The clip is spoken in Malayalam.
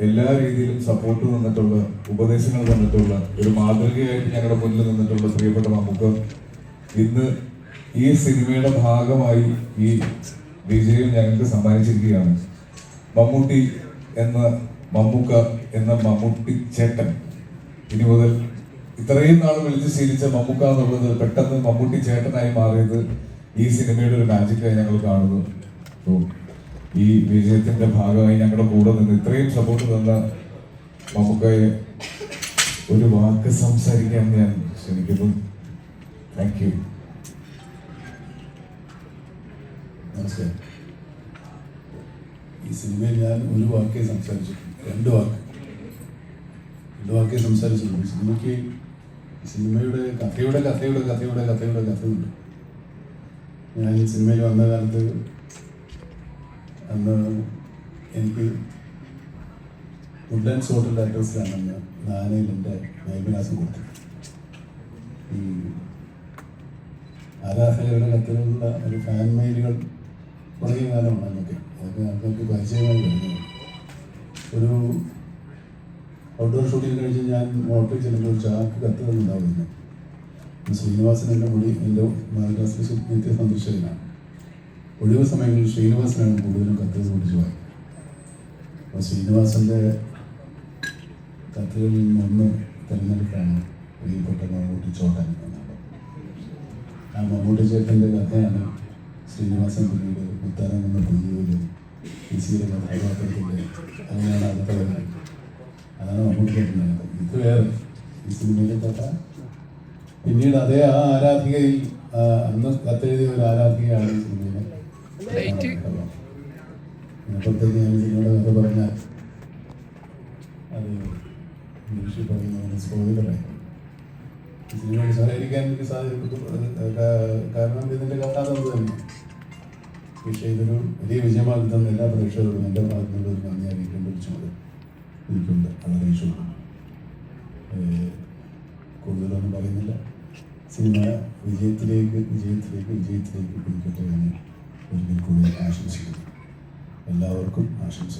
എല്ലാ രീതിയിലും സപ്പോർട്ട് തന്നിട്ടുള്ള, ഉപദേശങ്ങൾ തന്നിട്ടുള്ള, ഒരു മാതൃകയായിട്ട് ഞങ്ങളുടെ മുന്നിൽ നിന്നിട്ടുള്ള പ്രിയപ്പെട്ട മമ്മൂക്ക ഇന്ന് ഈ സിനിമയുടെ ഭാഗമായി ഈ വിജയം ഞങ്ങൾക്ക് സമ്മാനിച്ചിരിക്കുകയാണ്. മമ്മൂട്ടി എന്ന മമ്മൂക്ക എന്ന മമ്മൂട്ടി ചേട്ടൻ ഇനി മുതൽ ഇത്രയും നാൾ വിളിച്ച് ശീലിച്ച മമ്മൂക്ക എന്നുള്ളത് പെട്ടെന്ന് മമ്മൂട്ടി ചേട്ടനായി മാറിയത് ഈ സിനിമയുടെ ഒരു മാജിക്കായി ഞങ്ങൾ കാണുന്നു. ഈ വിജയത്തിന്റെ ഭാഗമായി ഞങ്ങളുടെ കൂടെ നിന്ന് ഇത്രയും സപ്പോർട്ട് തന്ന മമ്മൂക്കയെ ഒരു വാക്ക് സംസാരിക്കാൻ ഞാൻ ക്ഷണിക്കുന്നു. Thank you. നമസ്കാരം. ഈ സിനിമയിൽ ഞാൻ ഒരു വാക്കേ സംസാരിച്ചിട്ടുണ്ട്, രണ്ട് വാക്കേ സംസാരിച്ചിട്ടുണ്ട്. സിനിമയുടെ കഥയുണ്ട്. ഞാൻ ഈ സിനിമയിൽ വന്ന കാലത്ത് അന്ന് എനിക്ക് വുഡ്ലാൻഡ്സ് ഹോട്ടലിൻ്റെ അഡ്രസ്സിലാണെന്ന് നാനയിൽ എൻ്റെ മേൽവിലാസം കൊടുത്തത്. ഈ ആരാധകരുടെ കത്തുകളുള്ള ഒരു ഫാൻ മെയിലുകൾ തുടങ്ങിയ കാലമാണ് അതൊക്കെ ആൾക്കാർക്ക് പരിചയമായി വരുന്നത്. ഒരു ഔട്ട്ഡോർ ഷൂട്ടിങ് കഴിഞ്ഞ് ഞാൻ ഹോട്ടലിൽ ചെല്ലുമ്പോൾ ചാക്ക് കത്തുകളുണ്ടാവുന്നു. ശ്രീനിവാസൻ എൻ്റെ നിത്യ സന്ദർശകനാണ്. ഒഴിവ് സമയങ്ങളിൽ ശ്രീനിവാസനാണ് കൂടുതലും കത്തുകൾ ഓടിച്ചു പോയത്. അപ്പോൾ ശ്രീനിവാസൻ്റെ കത്തുകളിൽ നിന്നൊന്ന് തിരഞ്ഞെടുക്കാണ് പ്രിയപ്പെട്ട മമ്മൂട്ടി ചോട്ടൻ എന്നാണ്. ആ മമ്മൂട്ടി ചേട്ടൻ്റെ കഥയാണ് ശ്രീനിവാസൻ പിന്നീട് ഉത്തരം എന്ന പുതിയൊരു ഈസിയുടെ കഥാപാത്രത്തിൻ്റെ അങ്ങനെയാണ് അടുത്ത വരുന്നത്. അതാണ് മമ്മൂട്ടി ചേട്ടൻ്റെ കഥ. ഇത് വേറെ ഈ സിനിമയിലെ കഥ. പിന്നീട് അതേ ആ ആരാധികയിൽ അന്ന് കത്തെഴുതിയ ഒരു ആരാധികയാണ് ഈ സിനിമയിലെ. അപ്പോഴത്തേക്ക് ഞാൻ സിനിമയുടെ കഥ പറഞ്ഞാൽ അത് ഇംഗ്ലീഷിൽ പറയുന്ന സ്പോയിലറായി. ഈ സിനിമയോട് സഹകരിക്കാൻ എനിക്ക് കാരണം ഇതിൻ്റെ കഥ എന്നത് തന്നെ. പക്ഷേ ഇതൊരു വലിയ വിജയമാക്കി തന്ന എല്ലാ പ്രേക്ഷകരോടും എൻ്റെ ഭാഗത്തുനിന്ന് ഒരു നന്ദി അറിയിക്കേണ്ട ഒരു ചുമതല എനിക്കുണ്ട്. അത് അറിയിച്ചുള്ളൂ. കൂടുതലൊന്നും പറയുന്നില്ല. സിനിമ വിജയത്തിലേക്ക് പിടിക്കട്ടെ എന്ന് ഒരിക്കൽ കൂടി ആശംസിക്കുന്നു. എല്ലാവർക്കും ആശംസ.